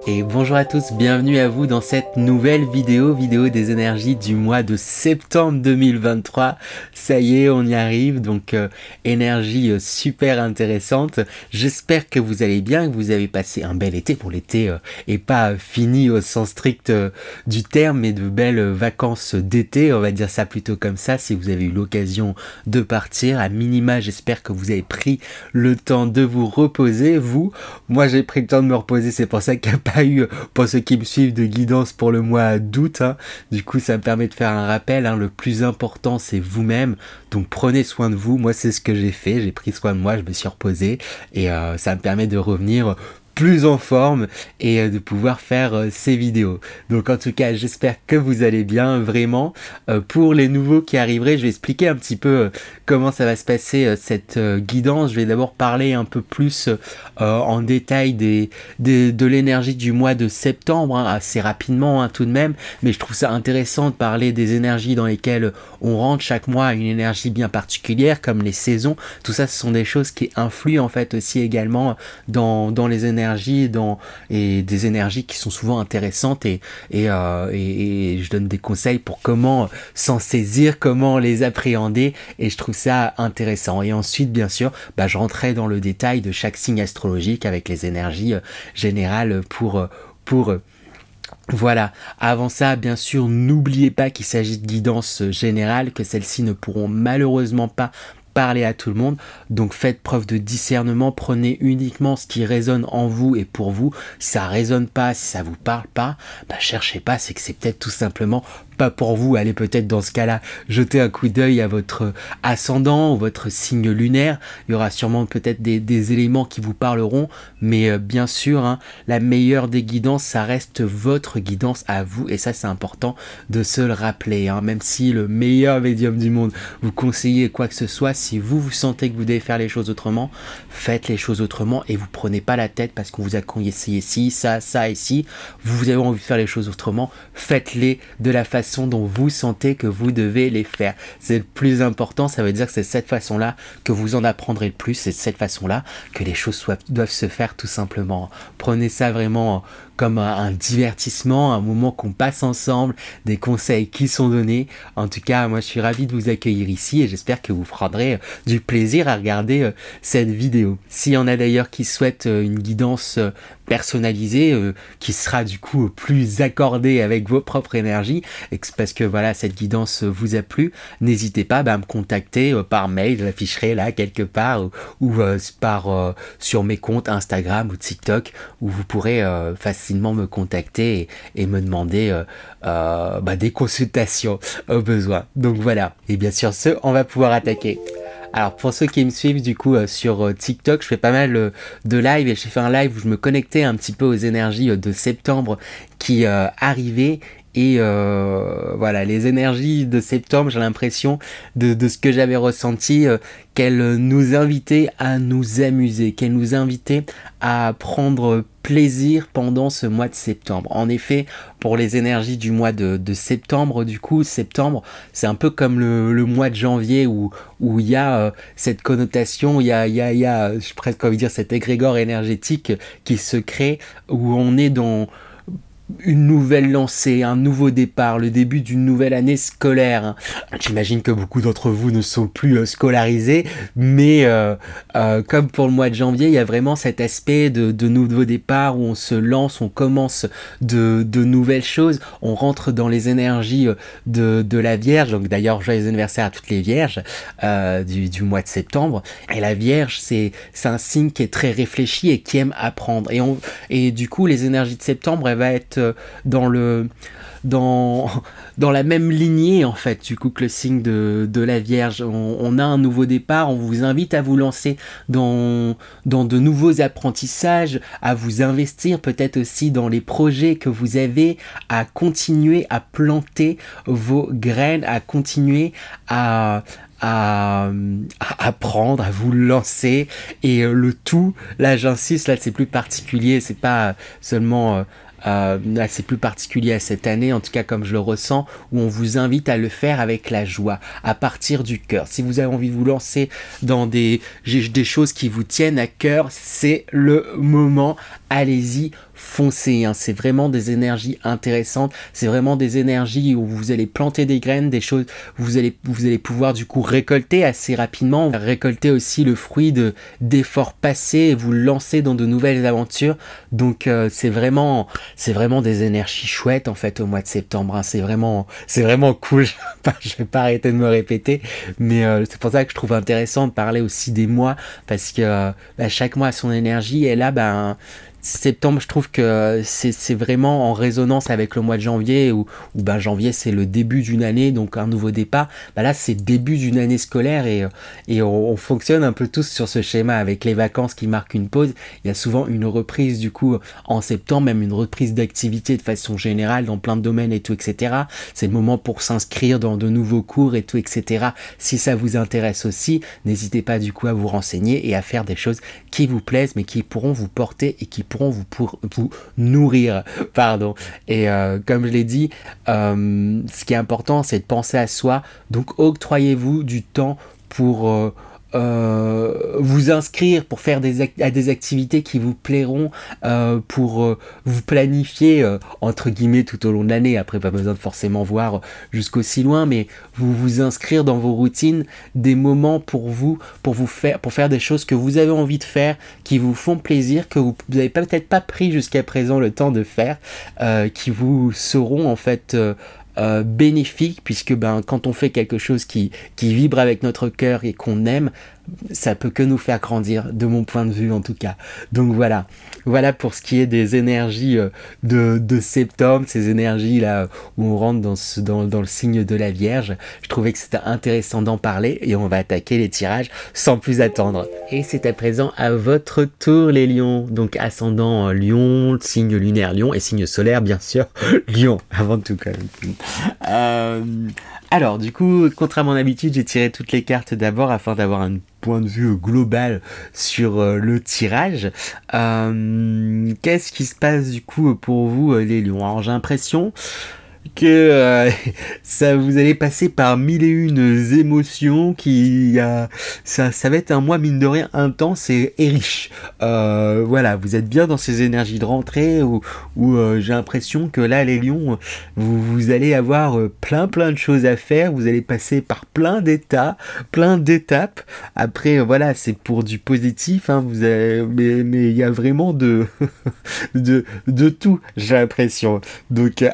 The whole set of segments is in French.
Et bonjour à tous, bienvenue à vous dans cette nouvelle vidéo des énergies du mois de septembre 2023. Ça y est, on y arrive, donc énergie super intéressante. J'espère que vous allez bien, que vous avez passé un bel été. Pour l'été et pas fini au sens strict du terme, mais de belles vacances d'été, on va dire ça plutôt comme ça, si vous avez eu l'occasion de partir. À minima, j'espère que vous avez pris le temps de vous reposer. Moi j'ai pris le temps de me reposer, c'est pour ça qu'il n'y a pas eu, pour ceux qui me suivent, de guidance pour le mois d'août. Du coup, ça me permet de faire un rappel. Le plus important, c'est vous-même. Donc, prenez soin de vous. Moi, c'est ce que j'ai fait. J'ai pris soin de moi, je me suis reposé. Et ça me permet de revenir plus en forme et de pouvoir faire ces vidéos. Donc en tout cas, j'espère que vous allez bien, vraiment. Pour les nouveaux qui arriveraient, je vais expliquer un petit peu comment ça va se passer cette guidance. Je vais d'abord parler un peu plus en détail de l'énergie du mois de septembre, assez rapidement tout de même, mais je trouve ça intéressant de parler des énergies dans lesquelles on rentre chaque mois à une énergie bien particulière, comme les saisons. Tout ça, ce sont des choses qui influent en fait aussi également dans les énergies et des énergies qui sont souvent intéressantes et je donne des conseils pour comment s'en saisir, comment les appréhender, et je trouve ça intéressant. Et ensuite, bien sûr, je rentrais dans le détail de chaque signe astrologique avec les énergies générales pour voilà. Avant ça, bien sûr, n'oubliez pas qu'il s'agit de guidance générale, que celles-ci ne pourront malheureusement pas parler à tout le monde, donc faites preuve de discernement, prenez uniquement ce qui résonne en vous et pour vous. Si ça résonne pas, si ça vous parle pas, cherchez pas, c'est que c'est peut-être tout simplement pas pour vous. Allez peut-être dans ce cas-là jeter un coup d'œil à votre ascendant ou votre signe lunaire. Il y aura sûrement peut-être des éléments qui vous parleront, mais bien sûr, la meilleure des guidances, ça reste votre guidance à vous, et ça c'est important de se le rappeler. Même si le meilleur médium du monde vous conseille quoi que ce soit, si vous sentez que vous devez faire les choses autrement, faites les choses autrement et vous prenez pas la tête parce qu'on vous a conseillé ci, ça et ci. Vous avez envie de faire les choses autrement, faites-les de la façon dont vous sentez que vous devez les faire. C'est le plus important. Ça veut dire que c'est cette façon-là que vous en apprendrez le plus. C'est cette façon-là que les choses doivent se faire, tout simplement. Prenez ça vraiment comme un divertissement, un moment qu'on passe ensemble, des conseils qui sont donnés. En tout cas, moi je suis ravi de vous accueillir ici et j'espère que vous prendrez du plaisir à regarder cette vidéo. S'il y en a d'ailleurs qui souhaitent une guidance personnalisée, qui sera du coup plus accordée avec vos propres énergies, parce que voilà, cette guidance vous a plu, n'hésitez pas à me contacter par mail, je l'afficherai là quelque part, ou sur mes comptes Instagram ou TikTok, où vous pourrez facilement me contacter et me demander des consultations au besoin. Donc voilà, et bien sûr on va pouvoir attaquer. Alors pour ceux qui me suivent du coup sur TikTok, je fais pas mal de live, et j'ai fait un live où je me connectais un petit peu aux énergies de septembre qui arrivaient. Et voilà, les énergies de septembre, j'ai l'impression de ce que j'avais ressenti, qu'elles nous invitaient à nous amuser, qu'elles nous invitaient à prendre plaisir pendant ce mois de septembre. En effet, pour les énergies du mois de septembre, du coup, septembre, c'est un peu comme le mois de janvier où il y a cette connotation, il y a j'ai presque envie de dire cet égrégore énergétique qui se crée, où on est dans une nouvelle lancée, un nouveau départ, le début d'une nouvelle année scolaire. J'imagine que beaucoup d'entre vous ne sont plus scolarisés, mais comme pour le mois de janvier, il y a vraiment cet aspect de nouveau départ où on se lance, on commence de nouvelles choses, on rentre dans les énergies de la Vierge. Donc d'ailleurs, joyeux anniversaire à toutes les Vierges du mois de septembre. Et la Vierge, c'est un signe qui est très réfléchi et qui aime apprendre. Et du coup, les énergies de septembre, elles vont être dans la même lignée en fait du coup que le signe de la Vierge. On a un nouveau départ, on vous invite à vous lancer dans de nouveaux apprentissages, à vous investir peut-être aussi dans les projets que vous avez, à continuer à planter vos graines, à continuer à apprendre, à vous lancer, et le tout, là j'insiste, là c'est plus particulier, c'est pas seulement là c'est plus particulier à cette année, en tout cas comme je le ressens, où on vous invite à le faire avec la joie, à partir du cœur. Si vous avez envie de vous lancer dans des choses qui vous tiennent à cœur, c'est le moment, allez-y, foncez, hein. C'est vraiment des énergies intéressantes, c'est vraiment des énergies où vous allez planter des graines, des choses, vous allez pouvoir du coup récolter assez rapidement, récolter aussi le fruit d'efforts passés et vous lancer dans de nouvelles aventures. Donc c'est vraiment des énergies chouettes en fait au mois de septembre, hein. C'est vraiment cool. Je vais pas arrêter de me répéter, mais c'est pour ça que je trouve intéressant de parler aussi des mois, parce que chaque mois a son énergie, et là septembre, je trouve que c'est vraiment en résonance avec le mois de janvier, où janvier c'est le début d'une année, donc un nouveau départ. Là c'est le début d'une année scolaire, et on fonctionne un peu tous sur ce schéma avec les vacances qui marquent une pause. Il y a souvent une reprise du coup en septembre, même une reprise d'activité de façon générale dans plein de domaines et tout, etc. C'est le moment pour s'inscrire dans de nouveaux cours et tout, etc. Si ça vous intéresse aussi, n'hésitez pas du coup à vous renseigner et à faire des choses qui vous plaisent, mais qui pourront vous porter et qui pourront vous nourrir, pardon. Et comme je l'ai dit, ce qui est important, c'est de penser à soi. Donc octroyez-vous du temps pour vous inscrire, pour faire des activités qui vous plairont, pour vous planifier entre guillemets tout au long de l'année. Après, pas besoin de forcément voir jusqu'aussi loin, mais vous inscrire dans vos routines des moments pour faire des choses que vous avez envie de faire, qui vous font plaisir, que vous n'avez peut-être pas pris jusqu'à présent le temps de faire, qui vous seront en fait bénéfique, puisque quand on fait quelque chose qui vibre avec notre cœur et qu'on aime, ça peut que nous faire grandir, de mon point de vue en tout cas. Donc voilà pour ce qui est des énergies de septembre, ces énergies là où on rentre dans le signe de la Vierge. Je trouvais que c'était intéressant d'en parler, et on va attaquer les tirages sans plus attendre. Et c'est à présent à votre tour les lions. Donc ascendant Lion, signe lunaire Lion, et signe solaire bien sûr Lion, avant tout quand même. Alors du coup, contrairement à mon habitude, j'ai tiré toutes les cartes d'abord afin d'avoir un point de vue global sur le tirage. Qu'est-ce qui se passe du coup pour vous les lions? Alors j'ai l'impression que vous allez passer par mille et une émotions, ça va être un mois mine de rien intense et riche. Voilà, vous êtes bien dans ces énergies de rentrée où j'ai l'impression que là les lions, vous allez avoir plein de choses à faire, vous allez passer par plein d'étapes. Après voilà, c'est pour du positif, hein, mais il y a vraiment de tout, j'ai l'impression. Donc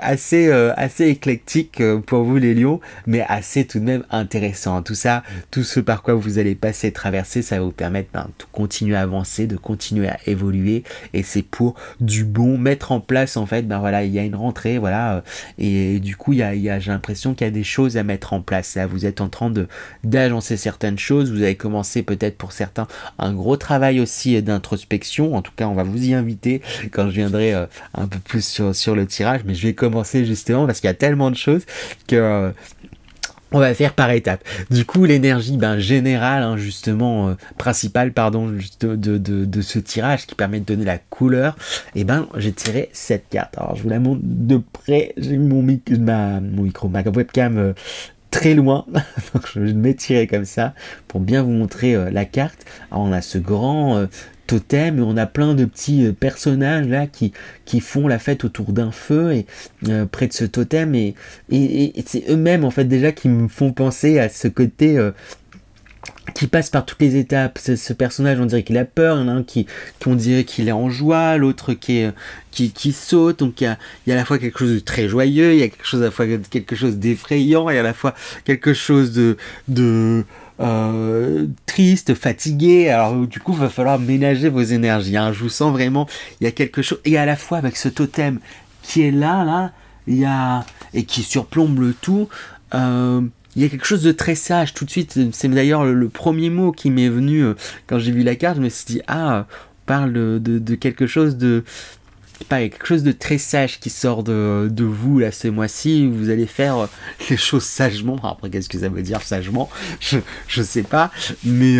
assez éclectique pour vous les lions, mais assez tout de même intéressant. Tout ça, tout ce par quoi vous allez passer, traverser, ça va vous permettre de continuer à avancer, de continuer à évoluer, et c'est pour du bon, mettre en place en fait, voilà, il y a une rentrée, voilà, et du coup j'ai l'impression qu'il y a des choses à mettre en place. Là, vous êtes en train d'agencer certaines choses, vous avez commencé peut-être pour certains un gros travail aussi d'introspection. En tout cas, on va vous y inviter quand je viendrai un peu plus sur le tirage, mais je vais commencer justement parce qu'il y a tellement de choses que on va faire par étapes. Du coup, l'énergie générale, hein, justement, principale, pardon, de ce tirage qui permet de donner la couleur, et j'ai tiré cette carte. Alors, je vous la montre de près. J'ai mis ma webcam très loin, donc je vais m'étirer comme ça pour bien vous montrer la carte. Alors, on a ce grand totem, et on a plein de petits personnages là qui font la fête autour d'un feu et près de ce totem, et c'est eux-mêmes en fait déjà qui me font penser à ce côté qui passe par toutes les étapes. Ce personnage, on dirait qu'il a peur, il y en a un on dirait qu'il est en joie, l'autre qui saute. Donc il y a à la fois quelque chose de très joyeux, il y a à la fois quelque chose d'effrayant, et à la fois quelque chose de triste, fatigué. Alors du coup, il va falloir ménager vos énergies, hein. Je vous sens vraiment, il y a quelque chose, et à la fois avec ce totem qui est là, et qui surplombe le tout. Il y a quelque chose de très sage tout de suite. C'est d'ailleurs le premier mot qui m'est venu quand j'ai vu la carte. Je me suis dit, on parle de quelque chose de... Pas quelque chose de très sage qui sort de vous là ce mois-ci. Vous allez faire les choses sagement. Après, qu'est-ce que ça veut dire sagement? Je sais pas, mais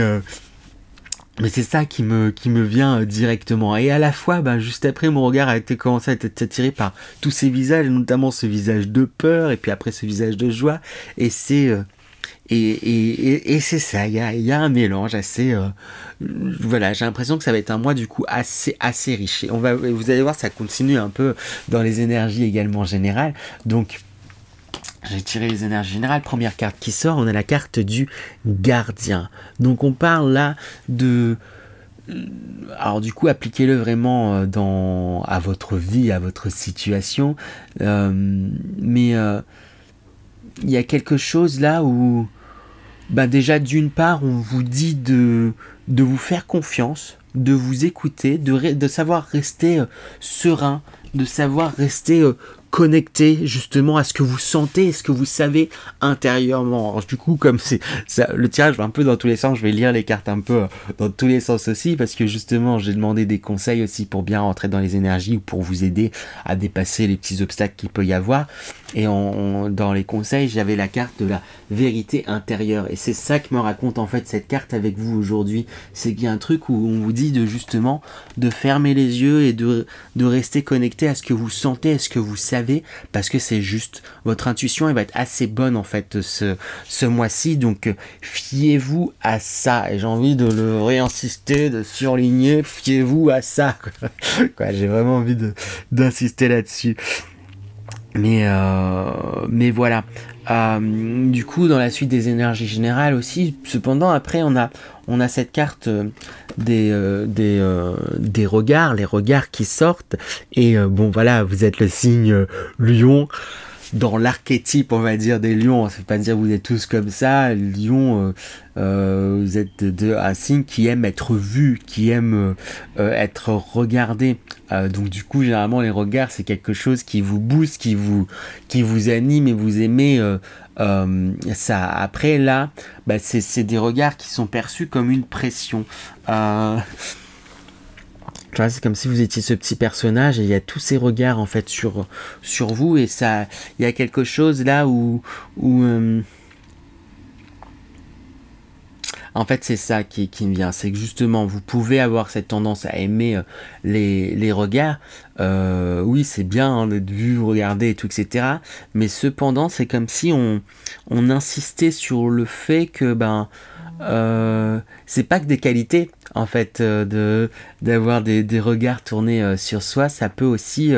c'est ça qui me vient directement. Et à la fois, juste après, mon regard a commencé à être attiré par tous ces visages, et notamment ce visage de peur, et puis après ce visage de joie. Et c'est et c'est ça, il y a un mélange assez... voilà, j'ai l'impression que ça va être un mois du coup assez riche. Et vous allez voir, ça continue un peu dans les énergies également générales. Donc, j'ai tiré les énergies générales. Première carte qui sort, on a la carte du gardien. Donc, on parle là de... Alors du coup, appliquez-le vraiment à votre vie, à votre situation. Mais il y a quelque chose là où... déjà d'une part on vous dit de vous faire confiance, de vous écouter, de savoir rester serein, de savoir rester connecté justement à ce que vous sentez et ce que vous savez intérieurement. Alors, du coup, comme c'est ça, le tirage va un peu dans tous les sens, je vais lire les cartes un peu dans tous les sens aussi, parce que justement j'ai demandé des conseils aussi pour bien rentrer dans les énergies ou pour vous aider à dépasser les petits obstacles qu'il peut y avoir. Et dans les conseils, j'avais la carte de la vérité intérieure. Et c'est ça que me raconte en fait cette carte avec vous aujourd'hui. C'est qu'il y a un truc où on vous dit de justement de fermer les yeux et de rester connecté à ce que vous sentez, à ce que vous savez, parce que c'est juste. Votre intuition, elle va être assez bonne en fait ce mois-ci. Donc fiez-vous à ça. Et j'ai envie de le réinsister, de surligner. Fiez-vous à ça. Quoi, j'ai vraiment envie d'insister là-dessus. Mais voilà. Du coup, dans la suite des énergies générales aussi, cependant, après, on a cette carte des regards, les regards qui sortent. Et bon, voilà, vous êtes le signe lion. Dans l'archétype, on va dire, des lions, ça veut pas dire que vous êtes tous comme ça. Lion, vous êtes un signe qui aime être vu, qui aime être regardé. Donc du coup, généralement, les regards, c'est quelque chose qui vous booste, qui vous anime et vous aimez ça. Après, là, c'est des regards qui sont perçus comme une pression. C'est comme si vous étiez ce petit personnage et il y a tous ces regards en fait sur vous, et ça, il y a quelque chose là où en fait c'est ça qui me vient, c'est que justement vous pouvez avoir cette tendance à aimer les regards, oui c'est bien d'être vu, regardé et tout etc, mais cependant c'est comme si on insistait sur le fait que c'est pas que des qualités en fait d'avoir des regards tournés sur soi, ça peut aussi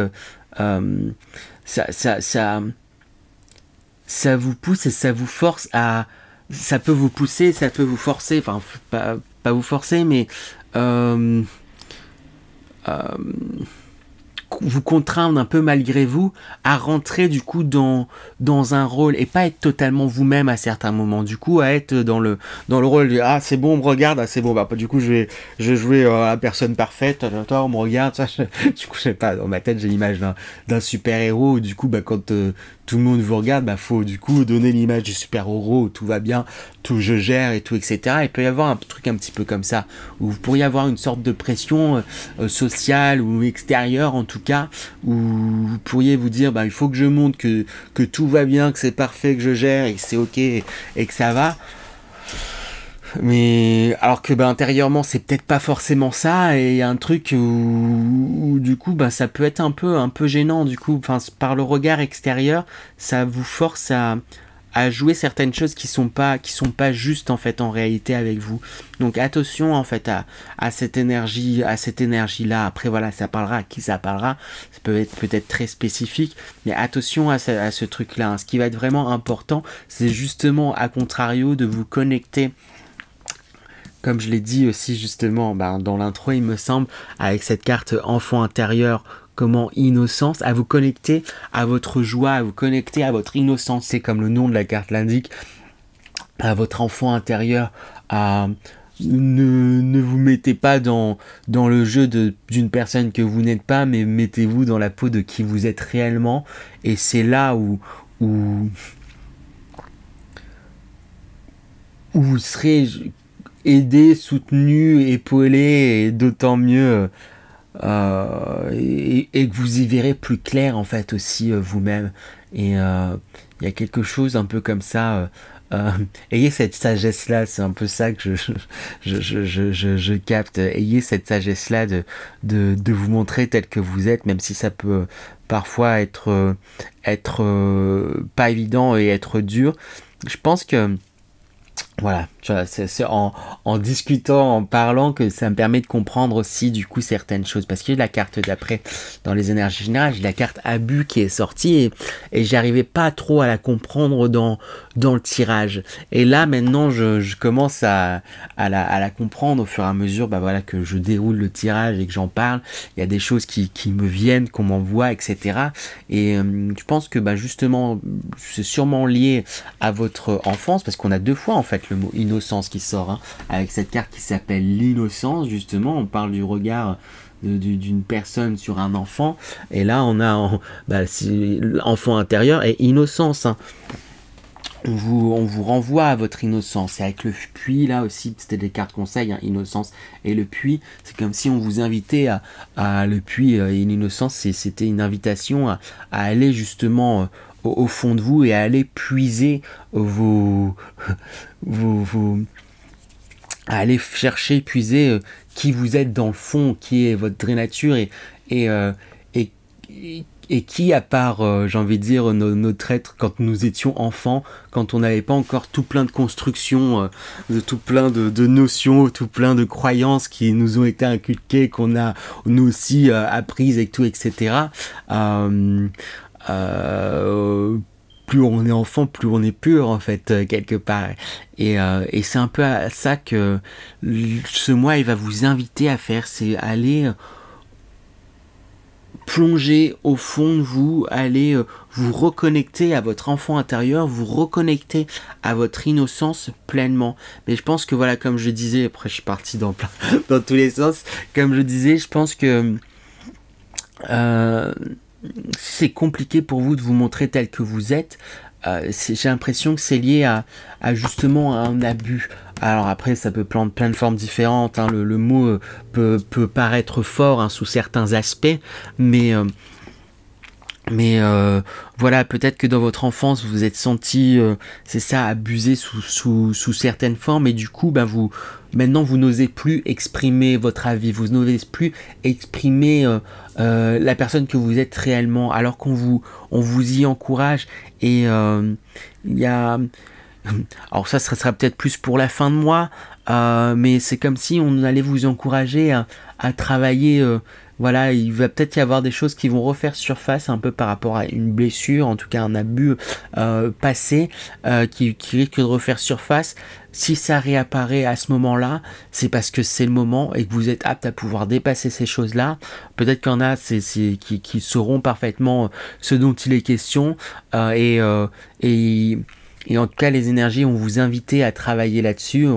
ça vous pousse et ça vous force à, ça peut vous pousser, ça peut vous forcer, enfin pas vous forcer mais vous contraindre un peu malgré vous à rentrer du coup dans un rôle et pas être totalement vous-même à certains moments, du coup à être dans le rôle de ah c'est bon on me regarde, ah c'est bon du coup je vais jouer la personne parfaite, toi on me regarde ça, du coup je sais pas, dans ma tête j'ai l'image d'un super héros, du coup quand tout le monde vous regarde, faut du coup donner l'image du super héros où tout va bien, tout je gère et tout etc. Il peut y avoir un truc un petit peu comme ça où vous pourriez avoir une sorte de pression sociale ou extérieure en tout cas, où vous pourriez vous dire il faut que je montre que tout va bien, que c'est parfait, que je gère et que c'est ok et que ça va. Mais alors que intérieurement c'est peut-être pas forcément ça, et il y a un truc où du coup ça peut être un peu gênant du coup, par le regard extérieur ça vous force à jouer certaines choses qui sont pas justes en fait en réalité avec vous. Donc attention en fait à cette énergie là. Après voilà, ça parlera à qui ça parlera, ça peut être peut-être très spécifique, mais attention à ce truc là. Ce qui va être vraiment important, c'est justement à contrario de vous connecter, comme je l'ai dit aussi justement dans l'intro il me semble, avec cette carte enfant intérieur, comment innocence, à vous connecter à votre joie, à vous connecter à votre innocence, c'est comme le nom de la carte l'indique, à votre enfant intérieur, ne vous mettez pas dans le jeu d'une personne que vous n'êtes pas, mais mettez-vous dans la peau de qui vous êtes réellement, et c'est là où vous serez aidé, soutenu, épaulé, et d'autant mieux et que vous y verrez plus clair en fait aussi vous-même. Et il y a quelque chose un peu comme ça, ayez cette sagesse là, c'est un peu ça que je capte. Ayez cette sagesse là de vous montrer tel que vous êtes, même si ça peut parfois être pas évident et être dur. Je pense que Voilà, tu vois, c'est en discutant, en parlant que ça me permet de comprendre aussi du coup certaines choses. Parce que la carte d'après, dans les énergies générales, j'ai la carte abus qui est sortie et j'arrivais pas trop à la comprendre dans le tirage. Et là maintenant je commence à la comprendre au fur et à mesure bah voilà, que je déroule le tirage et que j'en parle. Il y a des choses qui me viennent, qu'on m'envoie, etc. Et je pense que bah, justement, c'est sûrement lié à votre enfance, parce qu'on a deux fois en fait le mot innocence qui sort, hein, avec cette carte qui s'appelle l'innocence, justement, on parle du regard d'une personne sur un enfant, et là on a bah, enfant intérieur et innocence, hein. On vous renvoie à votre innocence. Et avec le puits, là aussi, c'était des cartes conseils, hein, innocence et le puits. C'est comme si on vous invitait à le puits et l'innocence. C'était une invitation à aller justement au fond de vous et à aller puiser vos à aller chercher, puiser qui vous êtes dans le fond, qui est votre vraie nature et, euh, et, et qui, à part, j'ai envie de dire, notre être quand nous étions enfants, quand on n'avait pas encore tout plein de constructions, tout plein de notions, tout plein de croyances qui nous ont été inculquées, qu'on a nous aussi apprises et tout, etc. Plus on est enfant, plus on est pur en fait, quelque part. Et c'est un peu à ça que ce mois il va vous inviter à faire, c'est aller plonger au fond de vous, aller vous reconnecter à votre enfant intérieur, vous reconnecter à votre innocence pleinement. Mais je pense que voilà, comme je disais, après je suis parti dans dans tous les sens, comme je disais, je pense que c'est compliqué pour vous de vous montrer tel que vous êtes. J'ai l'impression que c'est lié à justement un abus. Alors après, ça peut prendre plein de formes différentes, hein. Le mot peut paraître fort, hein, sous certains aspects, mais voilà, peut-être que dans votre enfance vous vous êtes senti, c'est ça, abusé sous certaines formes, et du coup, ben maintenant vous n'osez plus exprimer votre avis, vous n'osez plus exprimer la personne que vous êtes réellement, alors on vous y encourage, et il y a, alors ça sera peut-être plus pour la fin de mois, mais c'est comme si on allait vous encourager à travailler. Voilà, il va peut-être y avoir des choses qui vont refaire surface un peu par rapport à une blessure, en tout cas un abus passé, qui risque de refaire surface. Si ça réapparaît à ce moment-là, c'est parce que c'est le moment et que vous êtes apte à pouvoir dépasser ces choses-là. Peut-être qu'il y en a qui sauront parfaitement ce dont il est question, et en tout cas, les énergies, on vous invite à travailler là-dessus,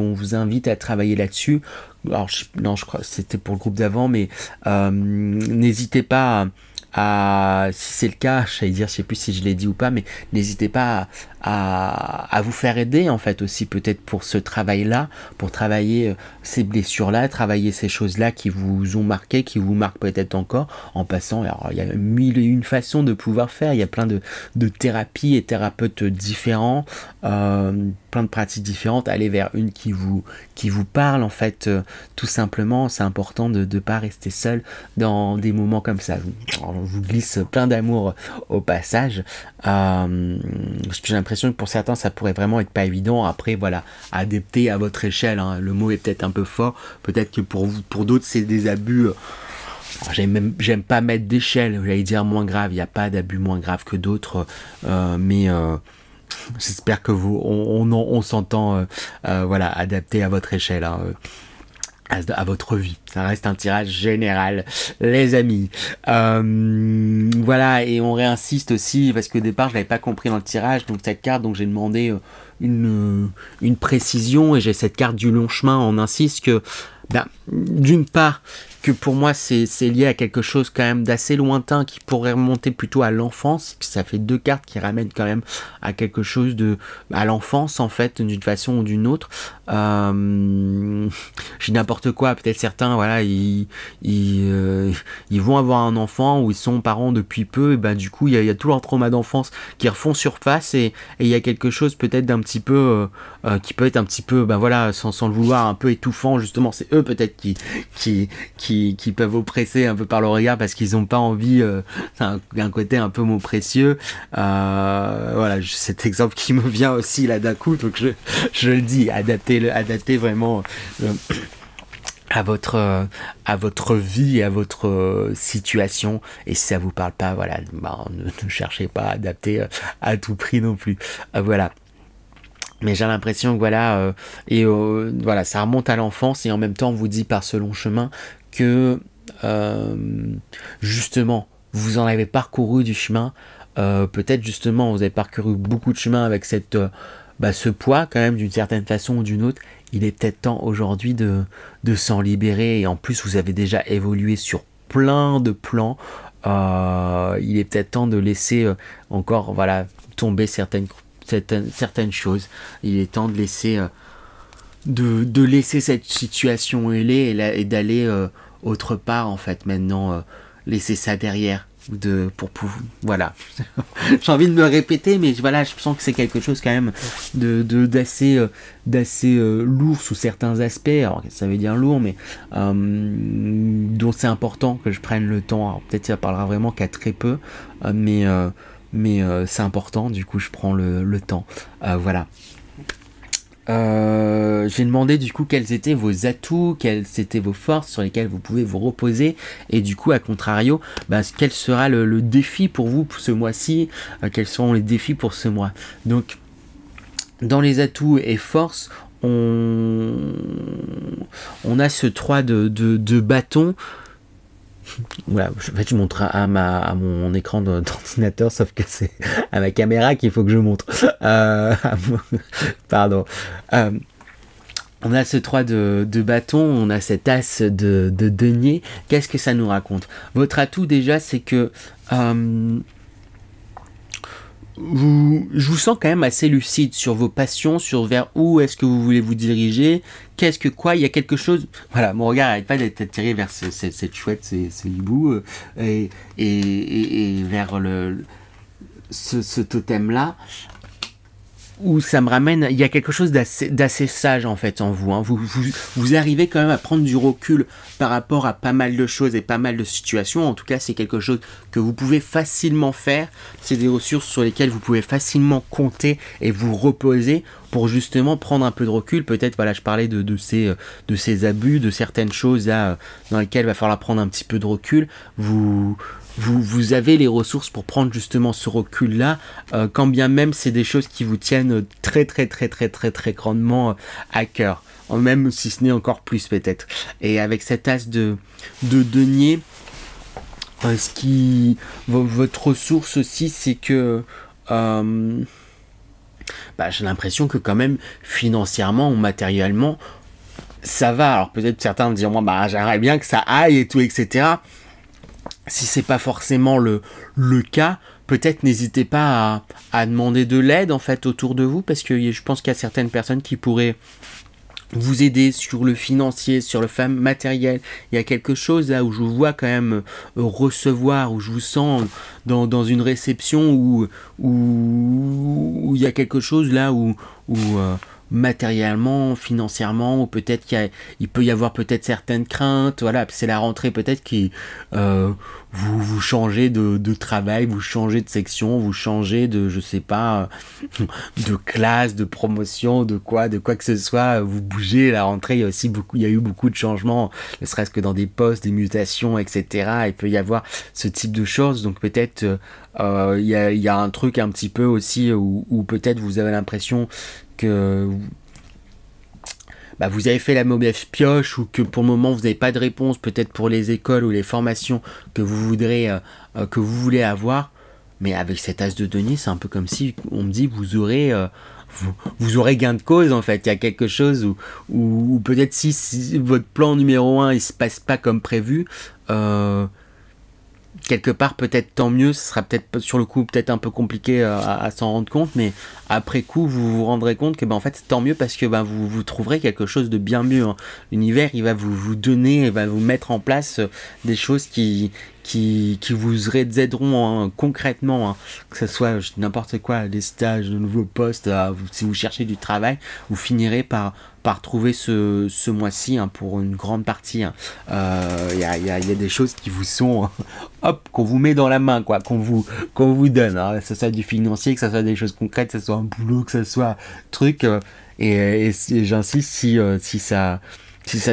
Alors, non, je crois que c'était pour le groupe d'avant, mais n'hésitez pas si c'est le cas, je sais plus si je l'ai dit ou pas, mais n'hésitez pas à vous faire aider en fait aussi, peut-être pour ce travail-là, pour travailler ces blessures-là, travailler ces choses-là qui vous ont marqué, qui vous marquent peut-être encore, en passant. Alors il y a mille et une façons de pouvoir faire, il y a plein de thérapies et thérapeutes différents, plein de pratiques différentes. Allez vers une qui vous parle en fait, tout simplement. C'est important de ne pas rester seul dans des moments comme ça. Alors, je vous glisse plein d'amour au passage, parce que j'ai l'impression que pour certains ça pourrait vraiment être pas évident. Après voilà, adapter à votre échelle, hein. Le mot est peut-être un peu fort, peut-être que pour d'autres c'est des abus. J'aime pas mettre d'échelle, j'allais dire moins grave, il n'y a pas d'abus moins grave que d'autres, mais j'espère que on s'entend, voilà, adapté à votre échelle, hein, à votre vie. Ça reste un tirage général, les amis. Voilà, et on réinsiste aussi, parce qu'au départ, je l'avais pas compris dans le tirage, donc cette carte, donc j'ai demandé une précision, et j'ai cette carte du long chemin. On insiste que, d'une part, que pour moi c'est lié à quelque chose quand même d'assez lointain, qui pourrait remonter plutôt à l'enfance, que ça fait deux cartes qui ramènent quand même à quelque chose à l'enfance en fait, d'une façon ou d'une autre. J'ai n'importe quoi, peut-être certains, voilà, ils vont avoir un enfant ou ils sont parents depuis peu, et du coup il y a tout leur trauma d'enfance qui refont surface, et il y a quelque chose peut-être d'un petit peu qui peut être un petit peu, voilà, sans le vouloir, un peu étouffant, justement. C'est eux eux peut-être qui peuvent oppresser un peu par le regard parce qu'ils n'ont pas envie, c'est un côté un peu mot précieux. Voilà, cet exemple qui me vient aussi là d'un coup, donc je le dis, adaptez vraiment à votre vie et à votre situation, et si ça vous parle pas, voilà, ne cherchez pas à adapter à tout prix non plus. Voilà. Mais j'ai l'impression que voilà, voilà, ça remonte à l'enfance, et en même temps on vous dit par ce long chemin que justement vous en avez parcouru du chemin, peut-être justement vous avez parcouru beaucoup de chemin avec ce poids quand même d'une certaine façon ou d'une autre. Il est peut-être temps aujourd'hui de s'en libérer, et en plus vous avez déjà évolué sur plein de plans. Il est peut-être temps de laisser encore tomber certaines choses. Il est temps de laisser laisser cette situation et d'aller autre part en fait maintenant, laisser ça derrière voilà. J'ai envie de me répéter, mais voilà, je sens que c'est quelque chose quand même d'assez lourd sous certains aspects. Alors ça veut dire lourd, mais dont c'est important que je prenne le temps. Alors peut-être ça parlera vraiment qu'à très peu, mais c'est important, du coup je prends le temps. Voilà. J'ai demandé du coup quels étaient vos atouts, quelles étaient vos forces sur lesquelles vous pouvez vous reposer, et du coup à contrario, quel sera le défi pour vous pour ce mois-ci, quels seront les défis pour ce mois. Donc dans les atouts et forces, on a ce 3 de bâton. Voilà, en fait je montre à mon écran d'ordinateur, sauf que c'est à ma caméra qu'il faut que je montre. Pardon. On a ce 3 de bâton, on a cet as de denier. Qu'est-ce que ça nous raconte? Votre atout déjà, c'est que je vous sens quand même assez lucide sur vos passions, sur vers où est-ce que vous voulez vous diriger, il y a quelque chose, voilà, mon regard n'arrête pas d'être attiré vers cette chouette, ces hiboux, et vers ce totem-là, où ça me ramène, il y a quelque chose d'assez sage en fait en vous, hein. Vous arrivez quand même à prendre du recul par rapport à pas mal de choses et pas mal de situations. En tout cas, c'est quelque chose que vous pouvez facilement faire. C'est des ressources sur lesquelles vous pouvez facilement compter et vous reposer pour justement prendre un peu de recul. Peut-être, voilà, je parlais de ces abus, de certaines choses là dans lesquelles il va falloir prendre un petit peu de recul. Vous avez les ressources pour prendre justement ce recul-là, quand bien même c'est des choses qui vous tiennent très très très très très très grandement à cœur, même si ce n'est encore plus peut-être. Et avec cet as de denier, votre ressource aussi, c'est que j'ai l'impression que quand même financièrement ou matériellement ça va. Alors peut-être certains me diront j'aimerais bien que ça aille et tout, etc. Si c'est pas forcément le cas, peut-être n'hésitez pas à demander de l'aide en fait autour de vous, parce que je pense qu'il y a certaines personnes qui pourraient vous aider sur le financier, sur le matériel. Il y a quelque chose là où je vous vois quand même recevoir, où je vous sens dans une réception où il y a quelque chose là où matériellement, financièrement, ou peut-être il peut y avoir peut-être certaines craintes, voilà, c'est la rentrée peut-être qui vous changez de travail, vous changez de section, vous changez de, je sais pas, de classe, de promotion, de quoi que ce soit, vous bougez, la rentrée, il y a eu beaucoup de changements, ne serait-ce que dans des postes, des mutations, etc. Il peut y avoir ce type de choses, donc peut-être il y a un truc un petit peu aussi où peut-être vous avez l'impression que vous avez fait la mauvaise pioche, ou que pour le moment vous n'avez pas de réponse, peut-être pour les écoles ou les formations que vous voulez avoir. Mais avec cet as de denier, c'est un peu comme si on me dit vous aurez gain de cause en fait. Il y a quelque chose où peut-être si votre plan numéro 1 il se passe pas comme prévu, quelque part peut-être tant mieux. Ce sera peut-être sur le coup peut-être un peu compliqué à s'en rendre compte, mais après coup vous vous rendrez compte que en fait c'est tant mieux, parce que vous trouverez quelque chose de bien mieux, hein. L'univers il va vous donner, il va vous mettre en place des choses qui qui vous aideront concrètement, hein, que ce soit n'importe quoi, des stages, de nouveaux postes, si vous cherchez du travail, vous finirez par trouver ce mois-ci, hein, pour une grande partie. Hein. Y a des choses qui vous sont, hop, qu'on vous met dans la main, quoi, qu'on vous donne, hein, que ce soit du financier, que ce soit des choses concrètes, que ce soit un boulot, que ce soit truc, et j'insiste, si ça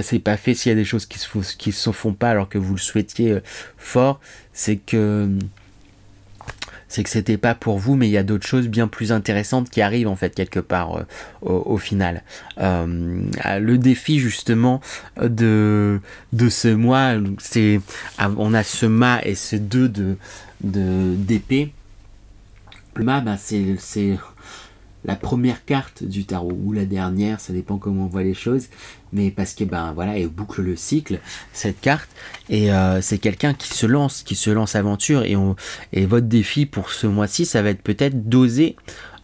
s'est pas fait, s'il y a des choses qui se font pas alors que vous le souhaitiez fort, c'est que c'était pas pour vous, mais il y a d'autres choses bien plus intéressantes qui arrivent en fait quelque part au final. Le défi justement de ce mois, c'est on a ce mât et ce 2 d'épée. Le mât, c'est la première carte du tarot, ou la dernière, ça dépend comment on voit les choses, mais parce que voilà, elle boucle le cycle, cette carte, et c'est quelqu'un qui se lance aventure, et votre défi pour ce mois-ci, ça va être peut-être d'oser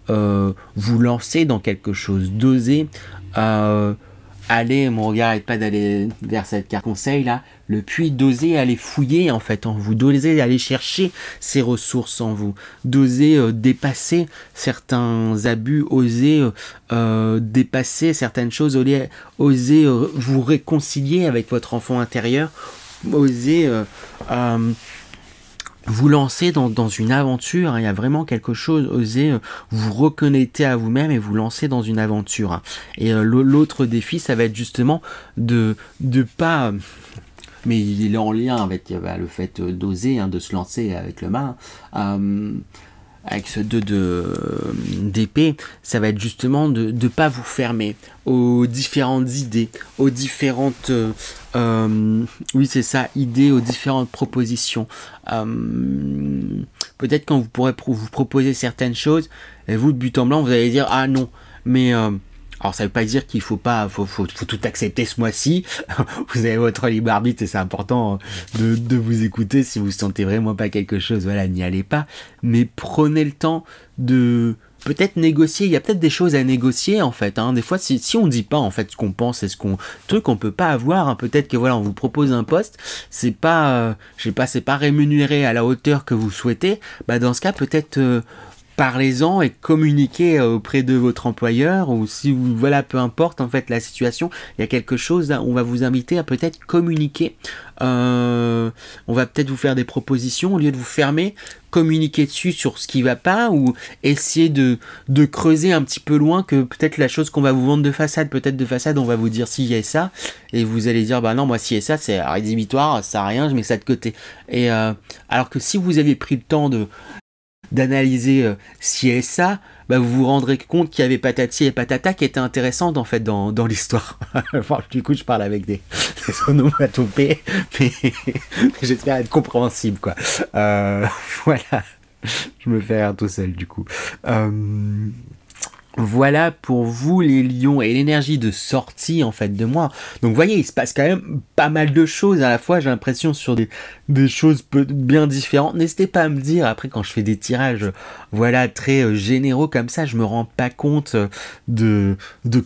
vous lancer dans quelque chose, d'oser aller, mon regard n'arrête pas d'aller vers cette carte conseil là, le puits, d'oser aller fouiller en fait en vous, d'oser aller chercher ces ressources en vous, d'oser dépasser certains abus, oser dépasser certaines choses, oser vous réconcilier avec votre enfant intérieur, oser vous lancer dans une aventure, hein. Il y a vraiment quelque chose, oser vous reconnecter à vous-même et vous lancer dans une aventure, hein. Et l'autre défi, ça va être justement de pas... mais il est en lien avec le fait d'oser, hein, de se lancer avec le mât, avec ce 2 d'épée, ça va être justement de ne pas vous fermer aux différentes idées, aux différentes oui c'est ça, idées, aux différentes propositions. Peut-être quand vous pourrez vous proposer certaines choses, et vous de but en blanc vous allez dire ah non, mais alors ça veut pas dire qu'il faut tout accepter ce mois-ci. Vous avez votre libre arbitre et c'est important de vous écouter. Si vous sentez vraiment pas quelque chose, voilà, n'y allez pas. Mais prenez le temps de peut-être négocier. Il y a peut-être des choses à négocier en fait, hein. Des fois, si on dit pas en fait ce qu'on pense et truc qu'on peut pas avoir, hein. Peut-être que voilà, on vous propose un poste, c'est pas, c'est pas rémunéré à la hauteur que vous souhaitez. Dans ce cas, peut-être parlez-en et communiquez auprès de votre employeur, ou si vous, voilà, peu importe en fait la situation, il y a quelque chose, on va vous inviter à peut-être communiquer, on va peut-être vous faire des propositions, au lieu de vous fermer, communiquer dessus sur ce qui va pas, ou essayer de creuser un petit peu loin que peut-être la chose qu'on va vous vendre de façade, peut-être de façade on va vous dire si il y a ça, et vous allez dire non, moi si et ça c'est rédhibitoire, ça sert à rien, je mets ça de côté. Et alors que si vous avez pris le temps d'analyser ci et ça, vous vous rendrez compte qu'il y avait patati et patata qui étaient intéressantes en fait dans l'histoire. Enfin, du coup je parle avec des onomatopées, mais j'espère être compréhensible quoi. Voilà, je me fais rire tout seul du coup. Voilà pour vous les lions et l'énergie de sortie en fait de moi. Donc vous voyez, il se passe quand même pas mal de choses à la fois, j'ai l'impression, sur des choses bien différentes. N'hésitez pas à me dire, après quand je fais des tirages voilà très généraux comme ça, je me rends pas compte de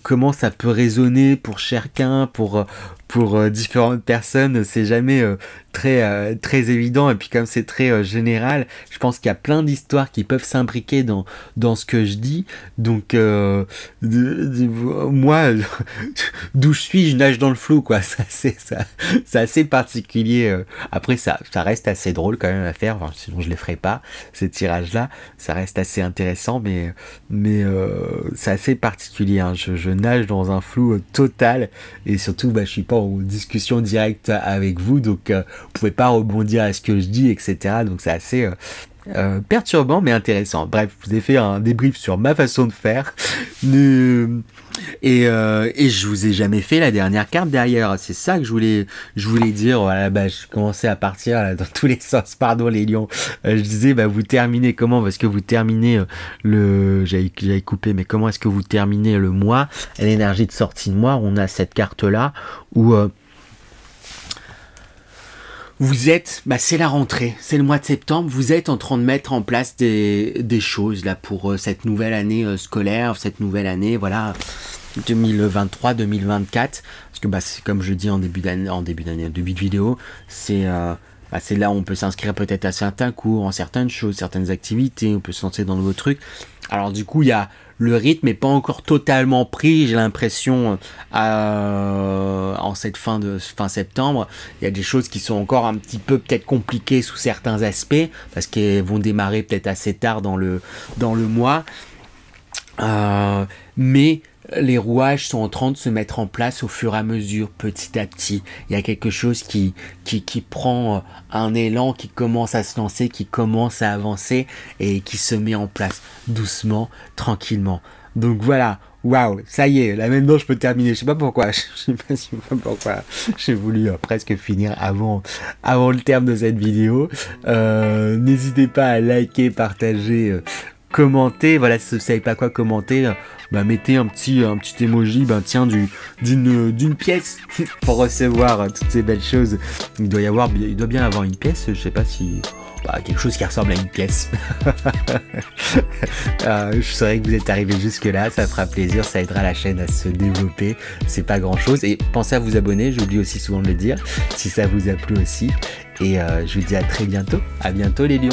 comment ça peut résonner pour chacun, pour différentes personnes, c'est jamais très évident, et puis comme c'est très général, je pense qu'il y a plein d'histoires qui peuvent s'imbriquer dans ce que je dis, donc moi d'où je suis, je nage dans le flou quoi, c'est assez particulier, après ça reste assez drôle quand même à faire, enfin, sinon je les ferai pas ces tirages là, ça reste assez intéressant, mais c'est assez particulier, hein. Je nage dans un flou total, et surtout je suis pas en discussion directe avec vous, donc vous pouvez pas rebondir à ce que je dis, etc. Donc c'est assez perturbant mais intéressant. Bref, je vous ai fait un débrief sur ma façon de faire. Et je vous ai jamais fait la dernière carte derrière. C'est ça que je voulais dire. Voilà, je commençais à partir là, dans tous les sens. Pardon les lions. Je disais vous terminez comment? Parce que vous terminez j'avais coupé, mais comment est-ce que vous terminez le mois? L'énergie de sortie de mois, on a cette carte là où vous êtes, c'est la rentrée, c'est le mois de septembre, vous êtes en train de mettre en place des choses là pour cette nouvelle année scolaire, cette nouvelle année, voilà, 2023-2024, parce que c'est comme je dis en début de vidéo, c'est bah, c'est là où on peut s'inscrire peut-être à certains cours, en certaines choses, certaines activités, on peut se lancer dans de nouveaux trucs. Alors du coup, il y a le rythme n'est pas encore totalement pris, j'ai l'impression, en cette fin septembre. Il y a des choses qui sont encore un petit peu peut-être compliquées sous certains aspects, parce qu'elles vont démarrer peut-être assez tard dans le mois. Mais les rouages sont en train de se mettre en place au fur et à mesure, petit à petit. Il y a quelque chose qui prend un élan, qui commence à se lancer, qui commence à avancer et qui se met en place doucement, tranquillement. Donc voilà, waouh, ça y est, là maintenant je peux terminer. Je sais pas pourquoi, j'ai voulu presque finir avant le terme de cette vidéo. N'hésitez pas à liker, partager, commenter. Voilà, si vous savez pas quoi commenter, bah mettez un petit emoji, tiens, d'une pièce pour recevoir toutes ces belles choses. Il doit bien avoir une pièce, je sais pas si... quelque chose qui ressemble à une pièce. Je saurais que vous êtes arrivé jusque là, ça fera plaisir, ça aidera la chaîne à se développer, c'est pas grand chose. Et pensez à vous abonner, j'oublie aussi souvent de le dire, si ça vous a plu aussi. Et je vous dis à très bientôt, les lions.